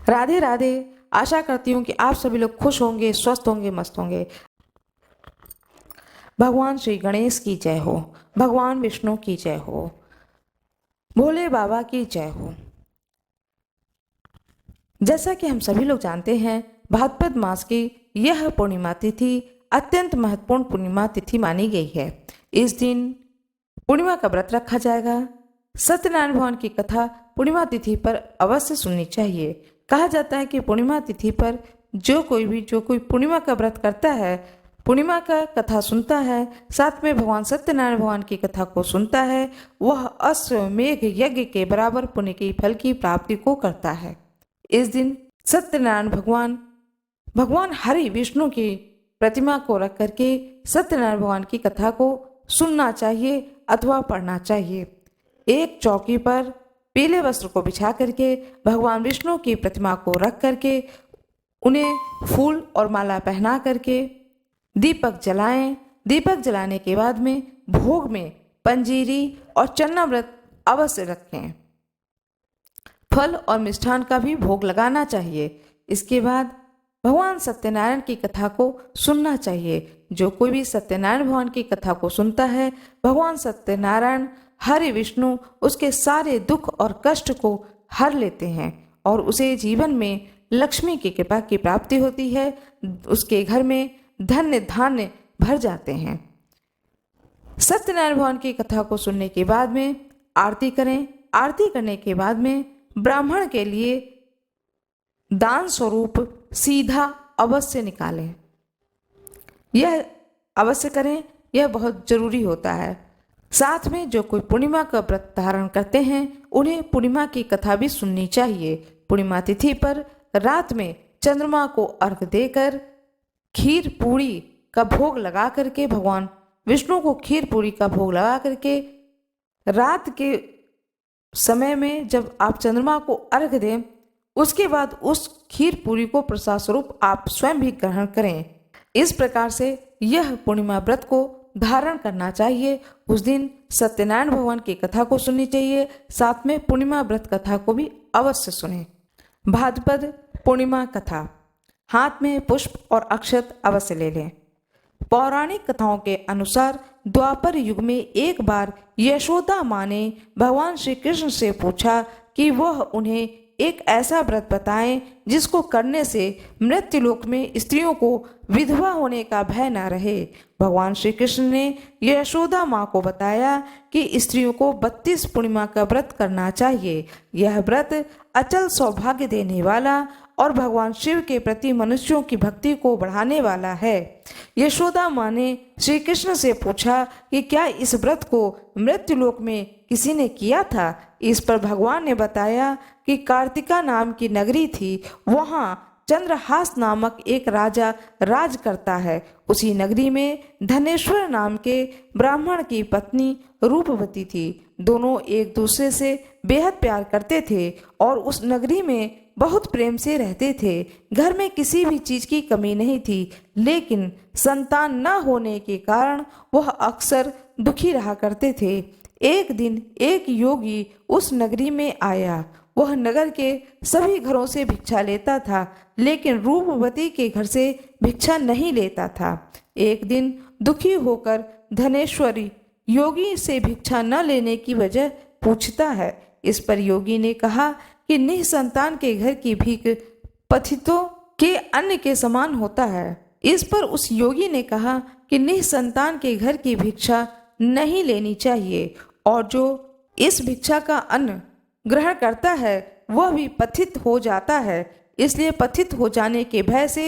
राधे राधे। आशा करती हूँ कि आप सभी लोग खुश होंगे, स्वस्थ होंगे, मस्त होंगे। भगवान श्री गणेश की जय हो, भगवान विष्णु की जय हो, भोले बाबा की जय हो। जैसा कि हम सभी लोग जानते हैं, भाद्रपद मास की यह पूर्णिमा तिथि अत्यंत महत्वपूर्ण पूर्णिमा तिथि मानी गई है। इस दिन पूर्णिमा का व्रत रखा जाएगा। सत्यनारायण भगवान की कथा पूर्णिमा तिथि पर अवश्य सुननी चाहिए। कहा जाता है कि पूर्णिमा तिथि पर जो कोई पूर्णिमा का व्रत करता है, पूर्णिमा का कथा सुनता है, साथ में भगवान सत्यनारायण भगवान की कथा को सुनता है, वह अश्वमेघ यज्ञ के बराबर पुण्य की फल की प्राप्ति को करता है। इस दिन सत्यनारायण भगवान हरि विष्णु की प्रतिमा को रख करके सत्यनारायण भगवान की कथा को सुनना चाहिए अथवा पढ़ना चाहिए। एक चौकी पर पीले वस्त्र को बिछा करके भगवान विष्णु की प्रतिमा को रख करके उन्हें फूल और माला पहना करके दीपक जलाएं। दीपक जलाने के बाद में भोग में पंजीरी और चन्नामृत अवश्य रखें। फल और मिष्ठान का भी भोग लगाना चाहिए। इसके बाद भगवान सत्यनारायण की कथा को सुनना चाहिए। जो कोई भी सत्यनारायण भगवान की कथा को सुनता है, भगवान सत्यनारायण हरि विष्णु उसके सारे दुख और कष्ट को हर लेते हैं और उसे जीवन में लक्ष्मी की कृपा की प्राप्ति होती है। उसके घर में धन्य धान्य भर जाते हैं। सत्यनारायण भगवान की कथा को सुनने के बाद में आरती करें। आरती करने के बाद में ब्राह्मण के लिए दान स्वरूप सीधा अवश्य निकालें। यह अवश्य करें, यह बहुत जरूरी होता है। साथ में जो कोई पूर्णिमा का व्रत धारण करते हैं, उन्हें पूर्णिमा की कथा भी सुननी चाहिए। पूर्णिमा तिथि पर रात में चंद्रमा को अर्घ देकर खीर पूरी का भोग लगा करके, भगवान विष्णु को खीर पूरी का भोग लगा करके रात के समय में जब आप चंद्रमा को अर्घ दें, उसके बाद उस खीर पूरी को प्रसाद स्वरूप आप स्वयं भी ग्रहण करें। इस प्रकार से यह पूर्णिमा व्रत को धारण करना चाहिए। उस दिन सत्यनारायण भगवान की कथा को सुननी चाहिए, साथ में पूर्णिमा व्रत कथा को भी अवश्य सुनें। भाद्रपद पूर्णिमा कथा। हाथ में पुष्प और अक्षत अवश्य ले लें। पौराणिक कथाओं के अनुसार द्वापर युग में एक बार यशोदा माँ ने भगवान श्री कृष्ण से पूछा कि वह उन्हें एक ऐसा व्रत बताएं जिसको करने से मृत्युलोक में स्त्रियों को विधवा होने का भय न रहे। भगवान श्री कृष्ण ने यशोदा माँ को बताया कि स्त्रियों को 32 पूर्णिमा का व्रत करना चाहिए। यह व्रत अचल सौभाग्य देने वाला और भगवान शिव के प्रति मनुष्यों की भक्ति को बढ़ाने वाला है। यशोदा माँ ने श्री कृष्ण से पूछा कि क्या इस व्रत को मृत्युलोक में किसी ने किया था। इस पर भगवान ने बताया कि कार्तिका नाम की नगरी थी, वहाँ चंद्रहास नामक एक राजा राज करता है। उसी नगरी में धनेश्वर नाम के ब्राह्मण की पत्नी रूपवती थी। दोनों एक दूसरे से बेहद प्यार करते थे और उस नगरी में बहुत प्रेम से रहते थे। घर में किसी भी चीज की कमी नहीं थी, लेकिन संतान न होने के कारण वह अक्सर दुखी रहा करते थे। एक दिन एक योगी उस नगरी में आया। वह नगर के सभी घरों से भिक्षा लेता था, लेकिन रूपवती के घर से भिक्षा नहीं लेता था। एक दिन दुखी होकर धनेश्वरी योगी से भिक्षा न लेने की वजह पूछता है। इस पर योगी ने कहा कि निसंतान के घर की भीख पतितों के अन्न के समान होता है। इस पर उस योगी ने कहा कि निसंतान के घर की भिक्षा नहीं लेनी चाहिए और जो इस भिक्षा का अन्न ग्रहण करता है वह भी पतित हो जाता है। इसलिए पतित हो जाने के भय से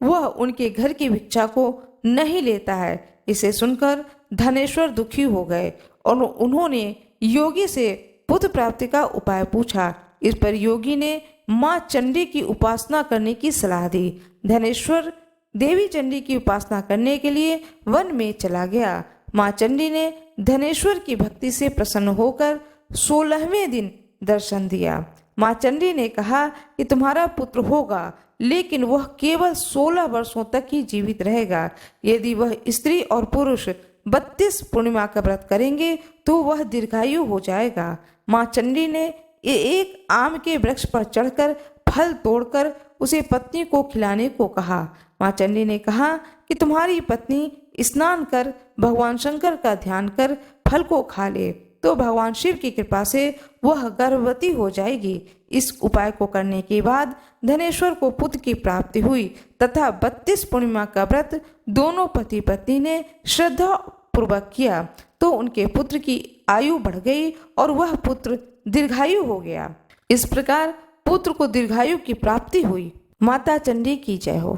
वह उनके घर की भिक्षा को नहीं लेता है। इसे सुनकर धनेश्वर दुखी हो गए और उन्होंने योगी से पुत्र प्राप्ति का उपाय पूछा। इस पर योगी ने माँ चंडी की उपासना करने की सलाह दी। धनेश्वर देवी चंडी की उपासना करने के लिए वन में चला गया। माँ चंडी ने धनेश्वर की भक्ति से प्रसन्न होकर 16वें दिन दर्शन दिया। माँ चंडी ने कहा कि तुम्हारा पुत्र होगा, लेकिन वह केवल 16 वर्षों तक ही जीवित रहेगा। यदि वह स्त्री और पुरुष 32 पूर्णिमा का व्रत करेंगे तो वह दीर्घायु हो जाएगा। माँ चंडी ने एक आम के वृक्ष पर चढ़कर फल तोड़कर उसे पत्नी को खिलाने को कहा। माँ चंडी ने कहा कि तुम्हारी पत्नी स्नान कर भगवान शंकर का ध्यान कर फल को खा ले तो भगवान शिव की कृपा से वह गर्भवती हो जाएगी। इस उपाय को करने के बाद धनेश्वर को पुत्र की प्राप्ति हुई तथा 32 पूर्णिमा का व्रत दोनों पति पत्नी ने श्रद्धा पूर्वक किया तो उनके पुत्र की आयु बढ़ गई और वह पुत्र दीर्घायु हो गया। इस प्रकार पुत्र को दीर्घायु की प्राप्ति हुई। माता चंडी की जय हो,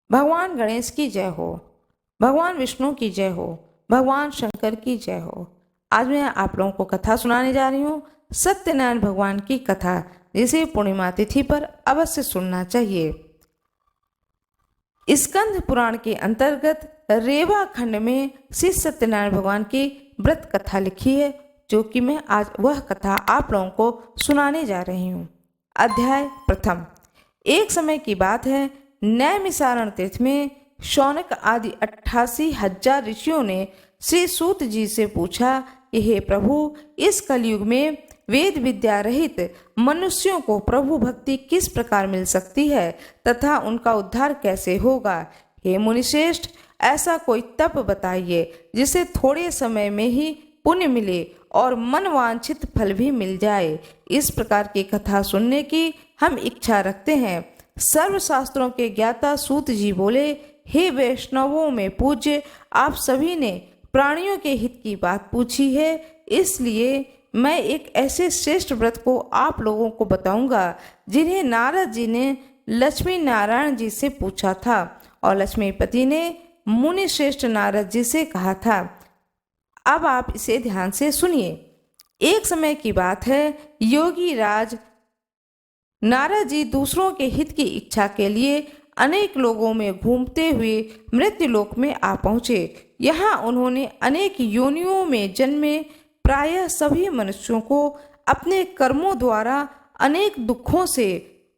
भगवान गणेश की जय हो, भगवान विष्णु की जय हो, भगवान शंकर की जय हो। आज मैं आप लोगों को कथा सुनाने जा रही हूँ सत्यनारायण भगवान की कथा, जिसे पूर्णिमा तिथि पर अवश्य सुनना चाहिए। स्कंद पुराण के अंतर्गत रेवा खंड में श्री सत्यनारायण भगवान की व्रत कथा लिखी है, जो कि मैं आज वह कथा आप लोगों को सुनाने जा रही हूँ। अध्याय प्रथम। एक समय की बात है, नैमिसारण तीर्थ में शौनक आदि 88,000 ऋषियों ने श्री सूत जी से पूछा कि हे प्रभु, इस कलयुग में वेद विद्या रहित मनुष्यों को प्रभु भक्ति किस प्रकार मिल सकती है तथा उनका उद्धार कैसे होगा। हे मुनिश्रेष्ठ, ऐसा कोई तप बताइए जिसे थोड़े समय में ही पुण्य मिले और मनवांछित फल भी मिल जाए। इस प्रकार की कथा सुनने की हम इच्छा रखते हैं। सर्वशास्त्रों के ज्ञाता सूत जी बोले, हे वैष्णवों में पूज्य, आप सभी ने प्राणियों के हित की बात पूछी है, इसलिए मैं एक ऐसे श्रेष्ठ व्रत को आप लोगों को बताऊंगा जिन्हें नारद जी ने लक्ष्मी नारायण जी से पूछा था और लक्ष्मीपति ने मुनि श्रेष्ठ नारद जी से कहा था। अब आप इसे ध्यान से सुनिए। एक समय की बात है, योगी राज नारद जी दूसरों के हित की इच्छा के लिए अनेक लोगों में घूमते हुए मृत्युलोक में आ पहुँचे। यहाँ उन्होंने अनेक योनियों में जन्मे प्रायः सभी मनुष्यों को अपने कर्मों द्वारा अनेक दुखों से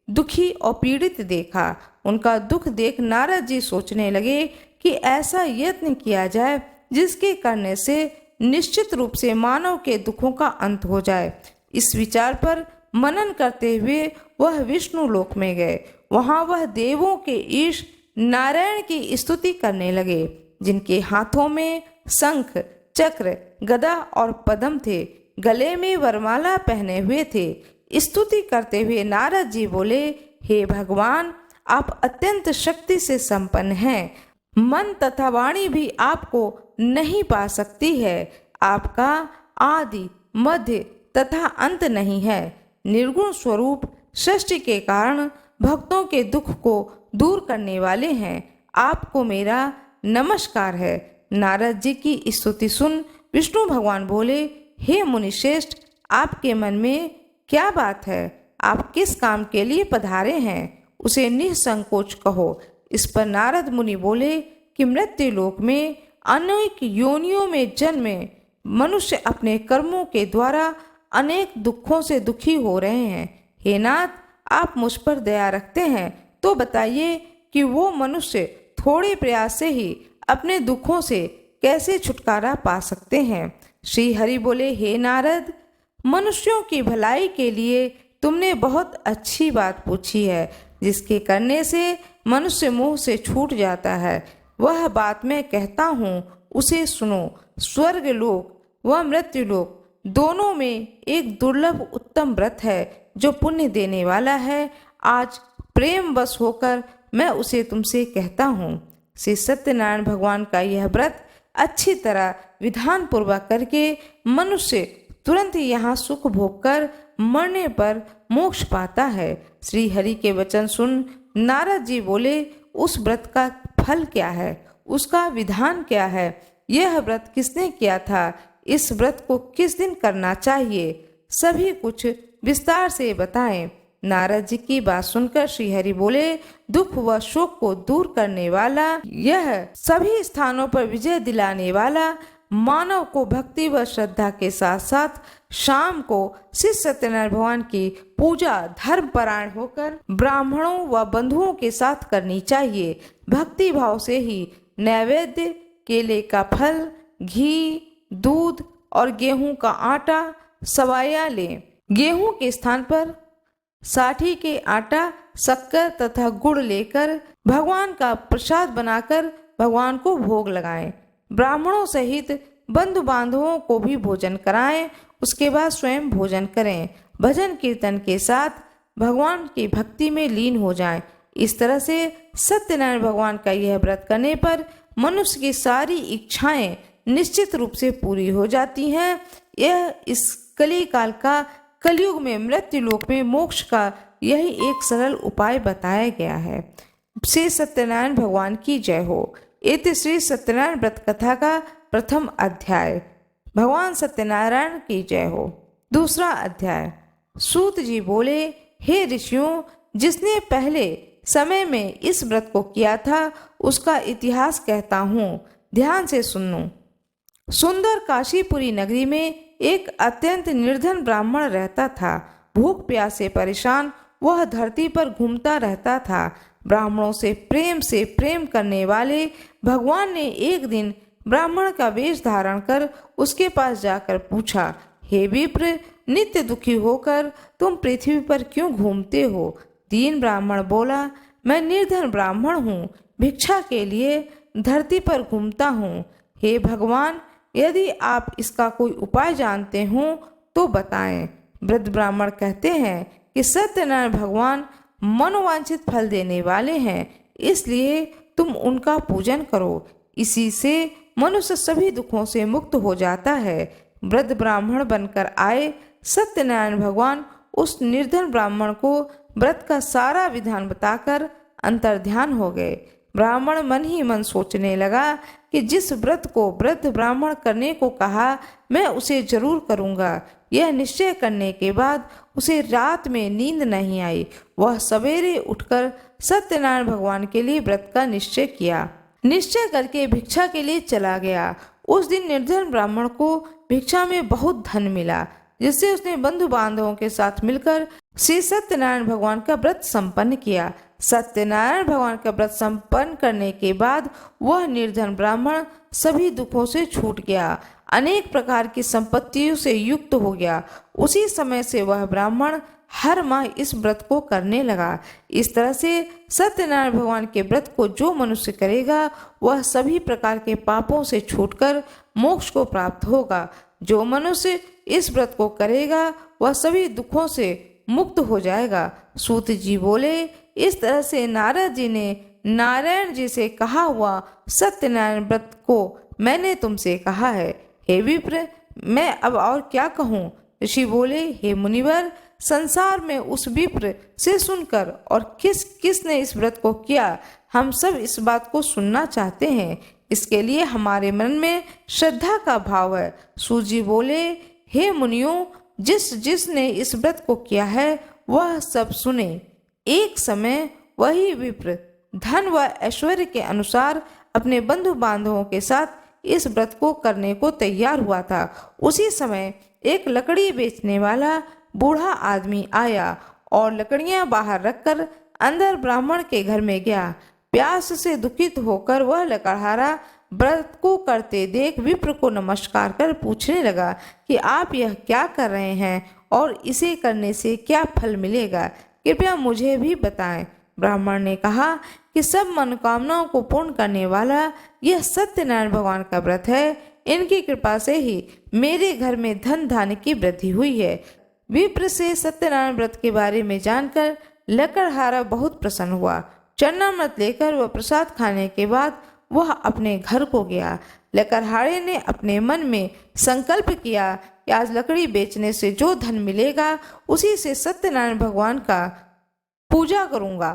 दुखी और पीड़ित देखा। उनका दुख देख नारद जी सोचने लगे कि ऐसा यत्न किया जाए जिसके करने से निश्चित रूप से मानव के दुखों का अंत हो जाए। इस विचार पर मनन करते हुए वह विष्णु लोक में गए। वहां वह देवों के ईश नारायण की स्तुति करने लगे, जिनके हाथों में शंख चक्र गदा और पद्म थे, गले में वरमाला पहने हुए थे। स्तुति करते हुए नारद जी बोले, हे भगवान, आप अत्यंत शक्ति से संपन्न हैं। मन तथा वाणी भी आपको नहीं पा सकती है। आपका आदि मध्य तथा अंत नहीं है। निर्गुण स्वरूप सृष्टि के कारण भक्तों के दुख को दूर करने वाले हैं। आपको मेरा नमस्कार है। नारद जी की स्तुति सुन विष्णु भगवान बोले, हे मुनिश्रेष्ठ, आपके मन में क्या बात है? आप किस काम के लिए पधारे हैं? उसे निसंकोच कहो। इस पर नारद मुनि बोले कि मृत्यु लोक में अनेक योनियों में जन्मे मनुष्य अपने कर्मों के द्वारा अनेक दुखों से दुखी हो रहे हैं। हे नाथ, आप मुझ पर दया रखते हैं तो बताइए कि वो मनुष्य थोड़े प्रयास से ही अपने दुखों से कैसे छुटकारा पा सकते हैं। श्री हरि बोले, हे नारद, मनुष्यों की भलाई के लिए तुमने बहुत अच्छी बात पूछी है, जिसके करने से मनुष्य मोह से छूट जाता है। वह बात मैं कहता हूँ, उसे सुनो। स्वर्ग लोक व मृत्यु लोक दोनों में एक दुर्लभ उत्तम व्रत है जो पुण्य देने वाला है। आज प्रेम बस होकर मैं उसे तुमसे कहता हूँ। श्री सत्यनारायण भगवान का यह व्रत अच्छी तरह विधान पूर्वक करके मनुष्य तुरंत यहाँ सुख भोग कर मरने पर मोक्ष पाता है। श्री हरि के वचन सुन नारद जी बोले, उस व्रत का फल क्या है? उसका विधान क्या है? यह व्रत किसने किया था? इस व्रत को किस दिन करना चाहिए? सभी कुछ विस्तार से बताएं। नारद जी की बात सुनकर श्री हरि बोले, दुख व शोक को दूर करने वाला, यह सभी स्थानों पर विजय दिलाने वाला, मानव को भक्ति व श्रद्धा के साथ साथ शाम को श्री सत्यनारायण भगवान की पूजा धर्म परायण होकर ब्राह्मणों व बंधुओं के साथ करनी चाहिए। भक्ति भाव से ही नैवेद्य, केले का फल, घी, दूध और गेहूं का आटा, सवाया लें। गेहूं के स्थान पर साठी के आटा, शक्कर तथा गुड़ लेकर भगवान का प्रसाद बनाकर भगवान को भोग लगाएं। ब्राह्मणों सहित बंधु बांधवों को भी भोजन कराएं। उसके बाद स्वयं भोजन करें। भजन कीर्तन के साथ भगवान की भक्ति में लीन हो जाएं। इस तरह से सत्यनारायण भगवान का यह व्रत करने पर मनुष्य की सारी इच्छाएं निश्चित रूप से पूरी हो जाती हैं। यह इस कली काल का कलयुग में मृत्यु लोक में मोक्ष का यही एक सरल उपाय बताया गया है। श्री सत्यनारायण भगवान की जय हो। इति श्री सत्यनारायण व्रत कथा का प्रथम अध्याय। भगवान सत्यनारायण की जय हो। दूसरा अध्याय। सूत जी बोले, हे ऋषियों, जिसने पहले समय में इस व्रत को किया था उसका इतिहास कहता हूँ, ध्यान से सुनो। सुंदर काशीपुरी नगरी में एक अत्यंत निर्धन ब्राह्मण रहता था। भूख प्यास से परेशान वह धरती पर घूमता रहता था। ब्राह्मणों से प्रेम करने वाले भगवान ने एक दिन ब्राह्मण का वेश धारण कर उसके पास जाकर पूछा, हे विप्र, नित्य दुखी होकर तुम पृथ्वी पर क्यों घूमते हो? दीन ब्राह्मण बोला, मैं निर्धन ब्राह्मण हूँ, भिक्षा के लिए धरती पर घूमता हूँ। हे भगवान, यदि आप इसका कोई उपाय जानते हो तो बताएं। वृद्ध ब्राह्मण कहते हैं कि सत्यनारायण भगवान मनोवांछित फल देने वाले हैं, इसलिए तुम उनका पूजन करो। इसी से मनुष्य सभी दुखों से मुक्त हो जाता है। वृद्ध ब्राह्मण बनकर आए सत्यनारायण भगवान उस निर्धन ब्राह्मण को व्रत का सारा विधान बताकर अंतर्ध्यान हो गए। ब्राह्मण मन ही मन सोचने लगा कि जिस व्रत को वृद्ध ब्राह्मण करने को कहा मैं उसे जरूर करूंगा। यह निश्चय करने के बाद उसे रात में नींद नहीं आई। वह सवेरे उठकर सत्यनारायण भगवान के लिए व्रत का निश्चय किया। निश्चय करके भिक्षा के लिए चला गया। उस दिन निर्धन ब्राह्मण को भिक्षा में बहुत धन मिला, जिससे उसने बंधु बांधवों के साथ मिलकर श्री सत्यनारायण भगवान का व्रत संपन्न किया। सत्यनारायण भगवान का व्रत संपन्न करने के बाद वह निर्धन ब्राह्मण सभी दुखों से छूट गया, अनेक प्रकार की संपत्तियों से युक्त हो गया। उसी समय से वह ब्राह्मण हर माह इस व्रत को करने लगा। इस तरह से सत्यनारायण भगवान के व्रत को जो मनुष्य करेगा वह सभी प्रकार के पापों से छूटकर मोक्ष को प्राप्त होगा। जो मनुष्य इस व्रत को करेगा वह सभी दुखों से मुक्त हो जाएगा। सूत जी बोले, इस तरह से नारद जी ने नारायण जी से कहा हुआ सत्यनारायण व्रत को मैंने तुमसे कहा है। हे विप्र, मैं अब और क्या कहूँ? ऋषि बोले, हे मुनिवर, संसार में उस विप्र से सुनकर और किसने इस व्रत को किया, हम सब इस बात को सुनना चाहते हैं। इसके लिए हमारे मन में श्रद्धा का भाव है। सूत जी बोले, हे मुनियों, जिसने इस व्रत को किया है वह सब सुने। एक समय वही विप्र धन व ऐश्वर्य के अनुसार अपने बंधु बांधवों के साथ इस व्रत को करने को तैयार हुआ था। उसी समय एक लकड़ी बेचने वाला बूढ़ा आदमी आया और लकड़ियां बाहर रखकर अंदर ब्राह्मण के घर में गया। प्यास से दुखित होकर वह लकड़हारा व्रत को करते देख विप्र को नमस्कार कर पूछने लगा कि आप यह क्या कर रहे हैं और इसे करने से क्या फल मिलेगा, कृपया मुझे भी बताएं। ब्राह्मण ने कहा कि सब मनोकामनाओं को पूर्ण करने वाला यह सत्यनारायण भगवान का व्रत है। इनकी कृपा से ही मेरे घर में धन धान्य की वृद्धि हुई है। विप्र से सत्यनारायण व्रत के बारे में जानकर लकड़हारा बहुत प्रसन्न हुआ। चरणामृत लेकर वह प्रसाद खाने के बाद वह अपने घर को गया। लकड़हारे ने अपने मन में संकल्प किया कि आज लकड़ी बेचने से जो धन मिलेगा उसी से सत्यनारायण भगवान का पूजा करूंगा,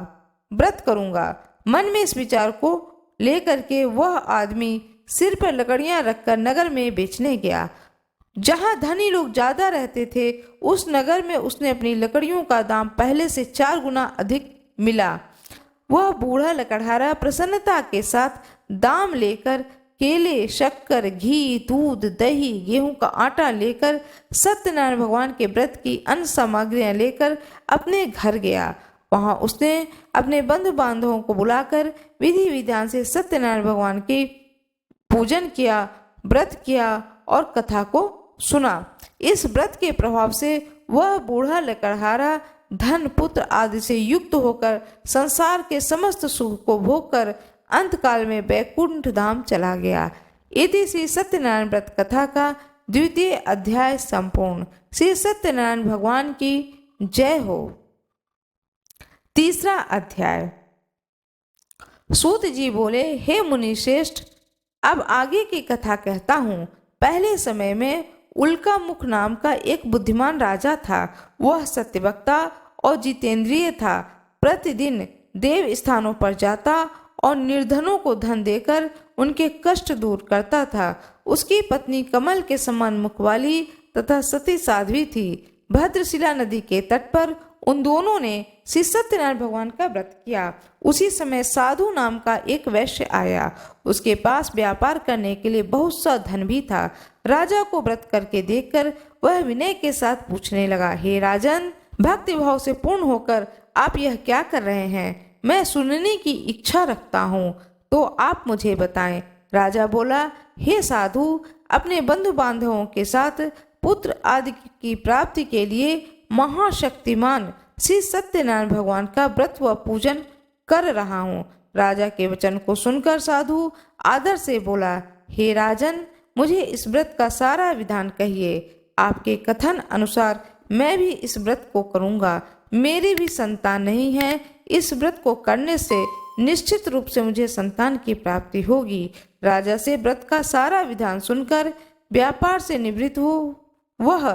व्रत करूंगा। मन में इस विचार को लेकर के वह आदमी सिर पर लकड़ियां रखकर नगर में बेचने गया। जहां धनी लोग ज्यादा रहते थे उस नगर में उसने अपनी लकड़ियों का दाम पहले से 4 गुना अधिक मिला। वह बूढ़ा लकड़हारा प्रसन्नता के साथ दाम लेकर केले, शक्कर, घी, दूध, दही, गेहूं का आटा लेकर सत्यनारायण भगवान के व्रत की अन्य सामग्रियां लेकर अपने घर गया। वहां उसने अपने बंधु बांधवों को बुलाकर विधि विधान से सत्यनारायण भगवान की पूजन किया, व्रत किया और कथा को सुना। इस व्रत के प्रभाव से वह बूढ़ा लकड़हारा धन पुत्र आदि से युक्त होकर संसार के समस्त सुख को भोग कर अंतकाल में बैकुंठ धाम चला गया। इति श्री सत्यनारायण व्रत कथा का द्वितीय अध्याय संपूर्ण। श्री सत्यनारायण भगवान की जय हो। तीसरा अध्याय। सूत जी बोले, हे मुनि श्रेष्ठ, अब आगे की कथा कहता हूँ। पहले समय में उल्का मुख नाम का एक बुद्धिमान राजा था। वह सत्यवक्ता और जितेंद्रिय था। प्रतिदिन देव स्थानों पर जाता और निर्धनों को धन देकर उनके कष्ट दूर करता था। उसकी पत्नी कमल के समान मुख वाली तथा सती साध्वी थी। भद्रशिला नदी के तट पर उन दोनों ने श्री सत्यनारायण भगवान का व्रत किया। उसी समय साधु नाम का एक वैश्य आया। उसके पास व्यापार करने के लिए बहुत सा धन भी था। राजा को व्रत करके देखकर वह विनय के साथ पूछने लगा, हे राजन, भक्ति भाव से पूर्ण होकर आप यह क्या कर रहे हैं? मैं सुनने की इच्छा रखता हूँ, तो आप मुझे बताएं। राजा बोला, हे साधु, अपने बंधु बांधवों के साथ पुत्र आदि की प्राप्ति के लिए महाशक्तिमान श्री सत्यनारायण भगवान का व्रत व पूजन कर रहा हूँ। राजा के वचन को सुनकर साधु आदर से बोला, हे राजन, मुझे इस व्रत का सारा विधान कहिए। आपके कथन अनुसार मैं भी इस व्रत को करूँगा। मेरी भी संतान नहीं है। इस व्रत को करने से निश्चित रूप से मुझे संतान की प्राप्ति होगी। राजा से व्रत का सारा विधान सुनकर व्यापार से निवृत्त हो वह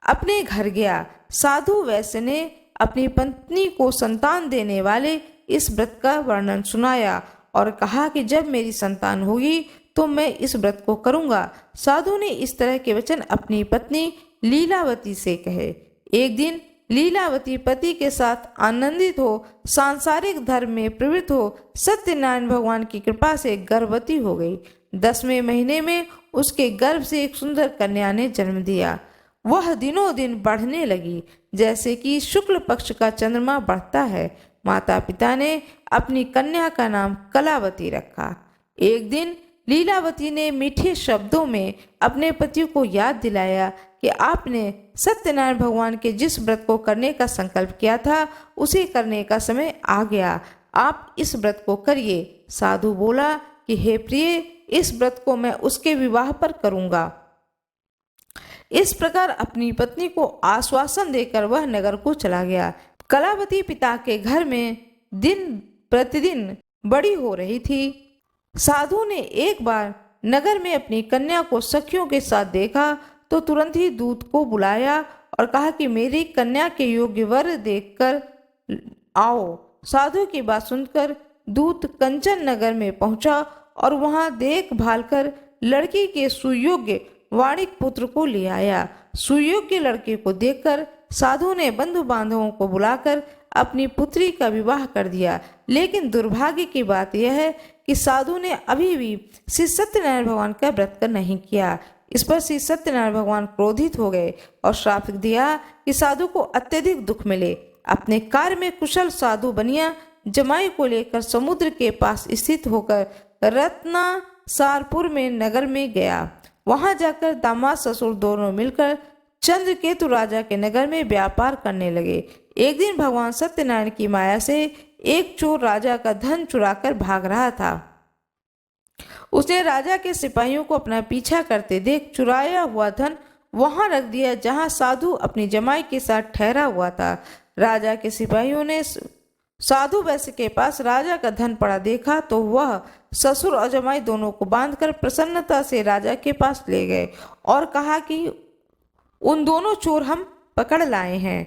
अपने घर गया। साधु वैश्य ने अपनी पत्नी को संतान देने वाले इस व्रत का वर्णन सुनाया और कहा कि जब मेरी संतान होगी तो मैं इस व्रत को करूंगा। साधु ने इस तरह के वचन अपनी पत्नी लीलावती से कहे। एक दिन लीलावती पति के साथ आनंदित हो, सांसारिक धर्म में प्रवृत्त हो, सत्यनारायण भगवान की कृपा से गर्भवती हो गई। 10वें महीने में उसके गर्भ से एक सुंदर कन्या ने जन्म दिया। वह दिनों दिन बढ़ने लगी, जैसे कि शुक्ल पक्ष का चंद्रमा बढ़ता है। माता पिता ने अपनी कन्या का नाम कलावती रखा। एक दिन लीलावती ने मीठे शब्दों में अपने पति को याद दिलाया कि आपने सत्यनारायण भगवान के जिस व्रत को करने का संकल्प किया था उसे करने का समय आ गया। आप इस व्रत को करिए। साधु बोला कि हे प्रिय, इस व्रत को मैं उसके विवाह पर करूंगा। इस प्रकार अपनी पत्नी को आश्वासन देकर वह नगर को चला गया। कलावती पिता के घर में दिन प्रतिदिन बड़ी हो रही थी। साधु ने एक बार नगर में अपनी कन्या को सखियों के साथ देखा तो तुरंत ही दूत को बुलाया और कहा कि मेरी कन्या के योग्य वर देखकर आओ। साधु की बात सुनकर दूत कंचन नगर में पहुंचा और वहां देखभाल कर लड़की के सुयोग्य वाणिक पुत्र को ले आया। सुयोग्य लड़के को देखकर साधु ने बंधु बांधवों को बुलाकर अपनी पुत्री का विवाह कर दिया। लेकिन दुर्भाग्य की बात यह है कि साधु ने अभी भी श्री सत्यनारायण भगवान का व्रत कर नहीं किया। इस पर श्री सत्यनारायण भगवान क्रोधित हो गए और श्राप दिया कि साधु को अत्यधिक दुख मिले। अपने कार्य में कुशल साधु बनिया जमाई को लेकर समुद्र के पास स्थित होकर रत्नासारपुर में नगर में गया। वहां जाकर दामाद ससुर दोनों मिलकर चंद्रकेतु राजा के नगर में व्यापार करने लगे। एक दिन भगवान सत्यनारायण की माया से एक चोर राजा का धन चुराकर भाग रहा था। उसने राजा के सिपाहियों को अपना पीछा करते देख चुराया हुआ धन वहां रख दिया जहां साधु अपनी जमाई के साथ ठहरा हुआ था। राजा के सिपाहियों ने साधु वैश्य के पास राजा का धन पड़ा देखा तो वह ससुर और जमाई दोनों को बांधकर प्रसन्नता से राजा के पास ले गए और कहा कि उन दोनों चोर हम पकड़ लाए हैं।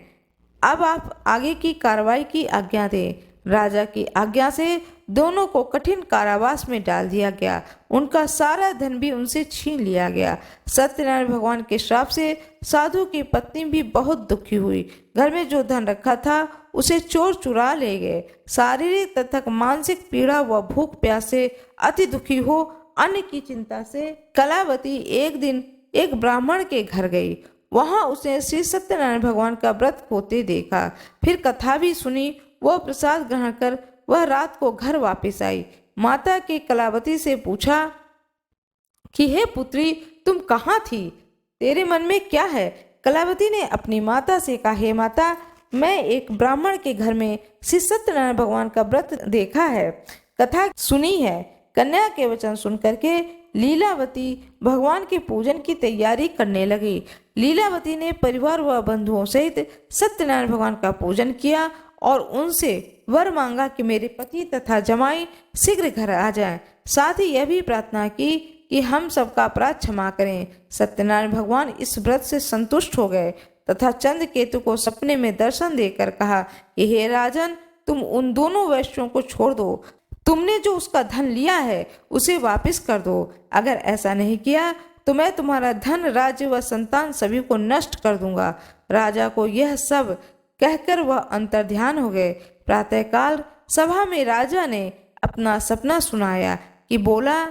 अब आप आगे की कार्रवाई की आज्ञा दें। राजा की आज्ञा से दोनों को कठिन कारावास में डाल दिया गया। उनका सारा धन भी उनसे छीन लिया गया। सत्यनारायण भगवान के श्राप से साधु की पत्नी भी बहुत दुखी हुई। घर में जो धन रखा था उसे चोर चुरा ले गए। शारीरिक तथा मानसिक पीड़ा व भूख प्यास से अति दुखी हो अन्न की चिंता से कलावती एक दिन एक ब्राह्मण के घर गई। वहां उसने श्री सत्यनारायण भगवान का व्रत होते देखा। फिर कथा भी सुनी। वह प्रसाद ग्रहण कर वह रात को घर वापस आई। माता के कलावती से पूछा कि हे पुत्री, तुम कहाँ थी? तेरे मन में क्या है? कलावती ने अपनी माता से कहा, हे माता, मैं एक ब्राह्मण के घर में श्री सत्यनारायण भगवान का व्रत देखा है, कथा सुनी है। कन्या के वचन सुन करके लीलावती भगवान के पूजन की तैयारी करने लगी। लीलावती ने परिवार व बंधुओं सहित सत्यनारायण भगवान का पूजन किया और उनसे वर मांगा कि मेरे पति तथा जमाई शीघ्र घर आ जाएं। साथ ही यह भी प्रार्थना की कि हम सबका अपराध क्षमा करें। सत्यनारायण भगवान इस व्रत से संतुष्ट हो गए तथा चंद्र केतु को सपने में दर्शन देकर कहा कि हे राजन, तुम उन दोनों वैश्यों को छोड़ दो। तुमने जो उसका धन लिया है उसे वापस कर दो। अगर ऐसा नहीं किया तो मैं तुम्हारा धन, राज्य व संतान सभी को नष्ट कर दूंगा। राजा को यह सब कहकर वह अंतर्ध्यान हो गए। प्रातःकाल सभा में राजा ने अपना सपना सुनाया कि बोला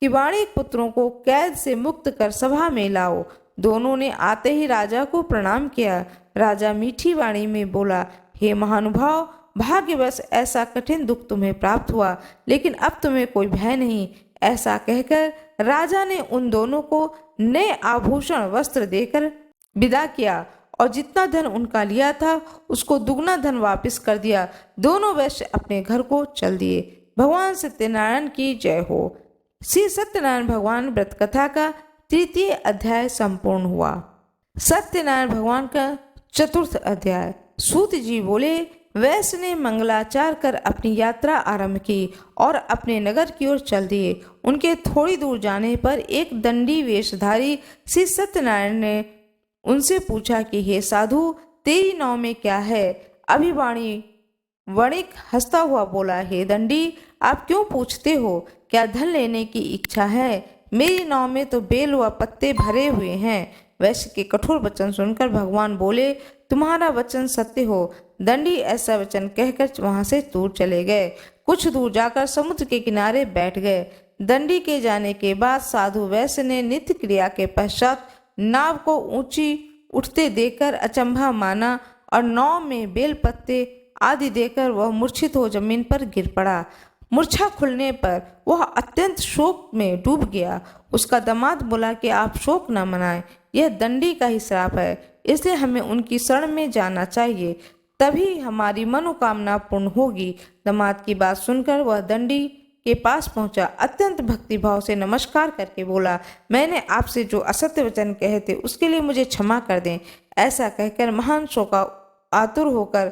कि वाणिक पुत्रों को कैद से मुक्त कर सभा में लाओ। दोनों ने आते ही राजा को प्रणाम किया। राजा मीठी वाणी में बोला, हे महानुभाव, भाग्यवश ऐसा कठिन दुख तुम्हें प्राप्त हुआ, लेकिन अब तुम्हें कोई भय नहीं। ऐसा कहकर राजा ने उन दोनों को नए आभूषण वस्त्र देकर विदा किया और जितना धन उनका लिया था उसको दुगना धन वापस कर दिया। दोनों वैश्य अपने घर को चल दिए। भगवान सत्यनारायण की जय हो। श्री सत्यनारायण भगवान व्रत कथा का तृतीय अध्याय संपूर्ण हुआ। सत्यनारायण भगवान का चतुर्थ अध्याय। सूत जी बोले, वैश्य ने मंगलाचार कर अपनी यात्रा आरंभ की और अपने नगर की ओर चल दिए। उनके थोड़ी दूर जाने पर एक दंडी वेशधारी श्री सत्यनारायण ने उनसे पूछा कि हे साधु, तेरी नाव में क्या है? अभिवाणी वणिक हंसता हुआ बोला, हे दंडी, आप क्यों पूछते हो? क्या धन लेने की इच्छा है? मेरी नाव में तो बेल व पत्ते भरे हुए हैं। वैश्य के कठोर वचन सुनकर भगवान बोले, तुम्हारा वचन सत्य हो। दंडी ऐसा वचन कहकर वहां से दूर चले गए। कुछ दूर जाकर समुद्र के किनारे बैठ गए। दंडी के जाने के बाद साधु वैश्य ने नित्य क्रिया के पश्चात नाव को ऊंची उठते देखकर अचंभा माना और नाव में बेल पत्ते आदि देकर वह मूर्छित हो जमीन पर गिर पड़ा। मूर्छा खुलने पर वह अत्यंत शोक में डूब गया। उसका दामाद बोला कि आप शोक न मनाएं, यह दंडी का ही श्राप है, इसलिए हमें उनकी शरण में जाना चाहिए, तभी हमारी मनोकामना पूर्ण होगी। दामाद की बात सुनकर वह दंडी के पास पहुंचा। अत्यंत भक्तिभाव से नमस्कार करके बोला, मैंने आपसे जो असत्य वचन कहे थे उसके लिए मुझे क्षमा कर दें। ऐसा कहकर महान शोका आतुर होकर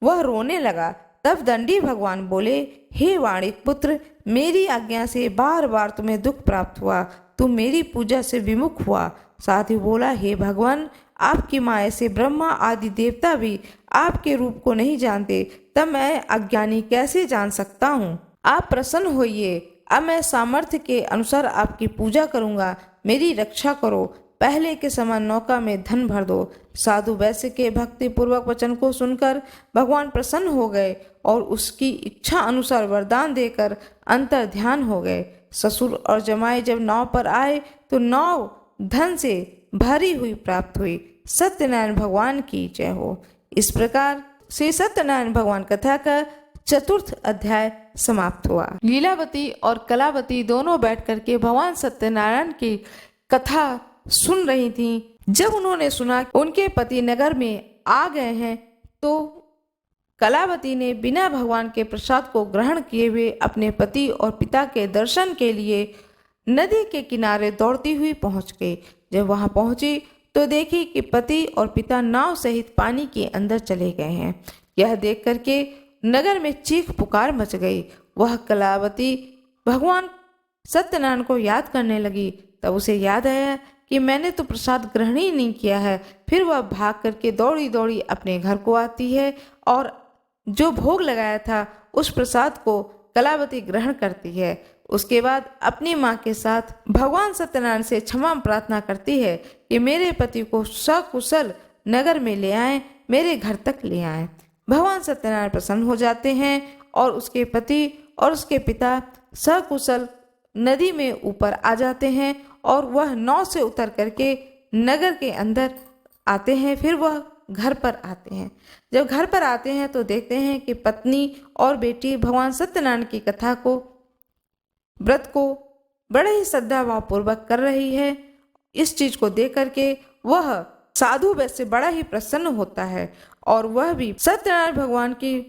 वह रोने लगा। तब दंडी भगवान बोले, हे वाणिक पुत्र, मेरी आज्ञा से बार बार तुम्हें दुख प्राप्त हुआ, तुम मेरी पूजा से विमुख हुआ। साथ ही बोला, हे भगवान, आपकी माया से ब्रह्मा आदि देवता भी आपके रूप को नहीं जानते, तब मैं अज्ञानी कैसे जान सकता हूँ? आप प्रसन्न होइए, अब मैं सामर्थ्य के अनुसार आपकी पूजा करूँगा, मेरी रक्षा करो। पहले के समान नौका में धन भर दो। साधु वैश्य के भक्ति पूर्वक वचन को सुनकर भगवान प्रसन्न हो गए और उसकी इच्छा अनुसार वरदान देकर अंतर ध्यान हो गए। ससुर और जमाई जब नाव पर आए तो नाव धन से भरी हुई प्राप्त हुई। सत्यनारायण भगवान की जय हो। इस प्रकार श्री सत्यनारायण भगवान कथा का चतुर्थ अध्याय समाप्त हुआ। लीलावती और कलावती दोनों बैठ करके भगवान सत्यनारायण की कथा सुन रही थीं। जब उन्होंने सुना कि उनके पति नगर में आ गए हैं तो कलावती ने बिना भगवान के प्रसाद को ग्रहण किए हुए अपने पति और पिता के दर्शन के लिए नदी के किनारे दौड़ती हुई पहुंच गई। जब वहां पहुंची तो देखी कि पति और पिता नाव सहित पानी के अंदर चले गए हैं। यह देख करके नगर में चीख पुकार मच गई। वह कलावती भगवान सत्यनारायण को याद करने लगी। तब उसे याद आया कि मैंने तो प्रसाद ग्रहण ही नहीं किया है। फिर वह भाग करके दौड़ी दौड़ी अपने घर को आती है और जो भोग लगाया था उस प्रसाद को कलावती ग्रहण करती है। उसके बाद अपनी माँ के साथ भगवान सत्यनारायण से क्षमा प्रार्थना करती है कि मेरे पति को सकुशल नगर में ले आए, मेरे घर तक ले आए। भगवान सत्यनारायण प्रसन्न हो जाते हैं और उसके पति और उसके पिता सकुशल नदी में ऊपर आ जाते हैं और वह नाव से उतर करके नगर के अंदर आते हैं। फिर वह घर पर आते हैं। जब घर पर आते हैं तो देखते हैं कि पत्नी और बेटी भगवान सत्यनारायण की कथा को, व्रत को बड़े ही श्रद्धाभाव पूर्वक कर रही है इस चीज को देख करके वह साधु वैसे बड़ा ही प्रसन्न होता है और वह भी सत्यनारायण भगवान की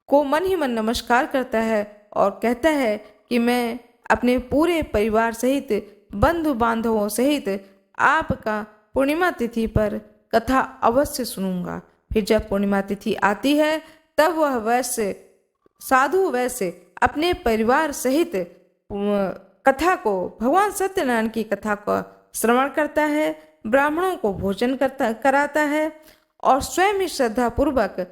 को मन ही मन नमस्कार करता है और कहता है कि मैं अपने पूरे परिवार सहित बंधु बांधवों सहित आपका पूर्णिमा तिथि पर कथा अवश्य सुनूंगा। फिर जब पूर्णिमा तिथि आती है तब वह वैश्य साधु वैश्य अपने परिवार सहित कथा को भगवान सत्यनारायण की कथा का श्रवण करता है, ब्राह्मणों को भोजन कराता है और स्वयं ही श्रद्धा पूर्वक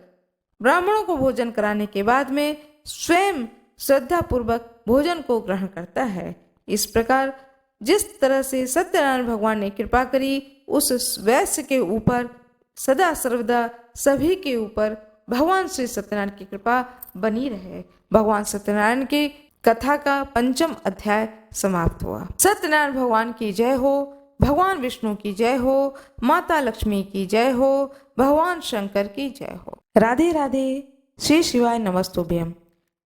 ब्राह्मणों को भोजन कराने के बाद में स्वयं श्रद्धा पूर्वक भोजन को ग्रहण करता है। इस प्रकार जिस तरह से सत्यनारायण भगवान ने कृपा करी उस वैश्य के ऊपर सदा सर्वदा सभी के ऊपर भगवान श्री सत्यनारायण की कृपा बनी रहे। भगवान सत्यनारायण की कथा का 5वां अध्याय समाप्त हुआ। सत्यनारायण भगवान की जय हो, भगवान विष्णु की जय हो, माता लक्ष्मी की जय हो, भगवान शंकर की जय हो। राधे राधे, श्री शिवाय नमस्तुभ्यम।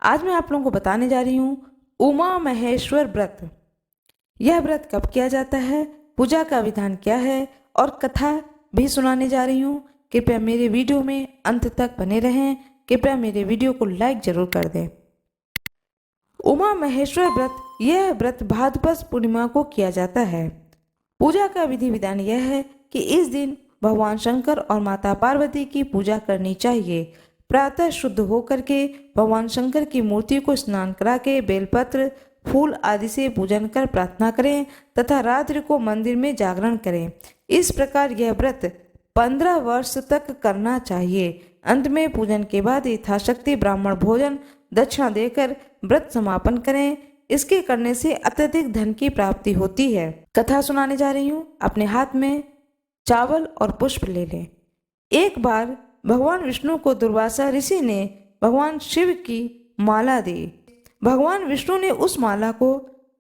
आज मैं आप लोगों को बताने जा रही हूँ उमा महेश्वर व्रत। यह व्रत कब किया जाता है, पूजा का विधान क्या है और कथा भी सुनाने जा रही हूँ। कृपया मेरे वीडियो में अंत तक बने रहें। कृपया मेरे वीडियो को लाइक जरूर कर दें। उमा महेश्वर व्रत, यह व्रत भाद्रपद पूर्णिमा को किया जाता है। पूजा का विधि विधान यह है कि इस दिन भगवान शंकर और माता पार्वती की पूजा करनी चाहिए। प्रातः शुद्ध होकर के भगवान शंकर की मूर्ति को स्नान करा के बेलपत्र फूल आदि से पूजन कर प्रार्थना करें तथा रात्रि को मंदिर में जागरण करें। इस प्रकार यह व्रत 15 वर्ष तक करना चाहिए। अंत में पूजन के बाद यथाशक्ति ब्राह्मण भोजन दक्षिणा देकर व्रत समापन करें। इसके करने से अत्यधिक धन की प्राप्ति होती है। कथा सुनाने जा रही हूँ। अपने हाथ में चावल और पुष्प ले लें। एक बार भगवान विष्णु को दुर्वासा ऋषि ने भगवान शिव की माला दी। भगवान विष्णु ने उस माला को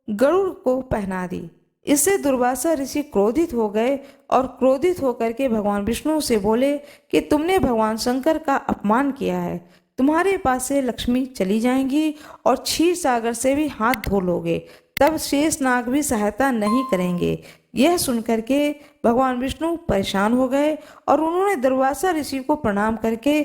गरुड़ को पहना दी। इससे दुर्वासा ऋषि क्रोधित हो गए और क्रोधित होकर के भगवान विष्णु से बोले कि तुमने भगवान शंकर का अपमान किया है, तुम्हारे पास से लक्ष्मी चली जाएंगी और क्षीर सागर से भी हाथ धो लोगे, तब शेष नाग भी सहायता नहीं करेंगे। यह सुनकर के भगवान विष्णु परेशान हो गए और उन्होंने दुर्वासा ऋषि को प्रणाम करके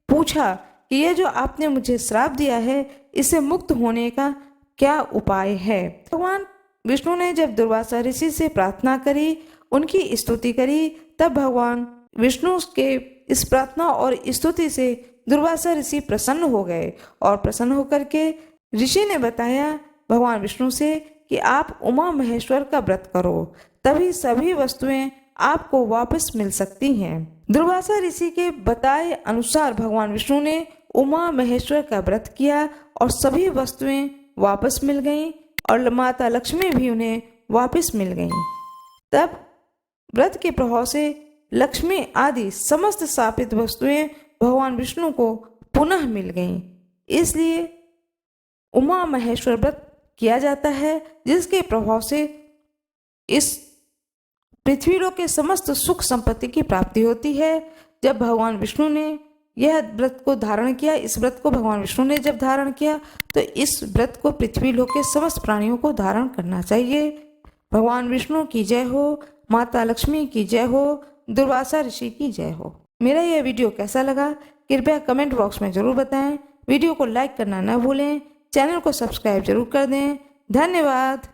पूछा कि यह जो आपने मुझे श्राप दिया है इससे मुक्त होने का क्या उपाय है। भगवान विष्णु ने जब दुर्वासा ऋषि से प्रार्थना करी, उनकी स्तुति करी, तब भगवान विष्णु के इस प्रार्थना और स्तुति से दुर्वासा ऋषि प्रसन्न हो गए और प्रसन्न होकर के ऋषि ने बताया भगवान विष्णु से कि आप उमा महेश्वर का व्रत करो, तभी सभी वस्तुएं आपको वापस मिल सकती हैं। दुर्वासा ऋषि के बताए अनुसार भगवान विष्णु ने उमा महेश्वर का व्रत किया और सभी वस्तुएं वापस मिल गईं और माता लक्ष्मी भी उन्हें वापस मिल गईं। तब व्रत के प्रभाव से लक्ष्मी आदि समस्त स्थापित वस्तुएं भगवान विष्णु को पुनः मिल गईं। इसलिए उमा महेश्वर व्रत किया जाता है, जिसके प्रभाव से इस पृथ्वी लोक के समस्त सुख संपत्ति की प्राप्ति होती है। जब भगवान विष्णु ने यह व्रत को धारण किया, इस व्रत को भगवान विष्णु ने जब धारण किया तो इस व्रत को पृथ्वी लोक के समस्त प्राणियों को धारण करना चाहिए। भगवान विष्णु की जय हो, माता लक्ष्मी की जय हो, दुर्वासा ऋषि की जय हो। मेरा यह वीडियो कैसा लगा कृपया कमेंट बॉक्स में जरूर बताएं। वीडियो को लाइक करना न भूलें, चैनल को सब्सक्राइब जरूर कर दें। धन्यवाद।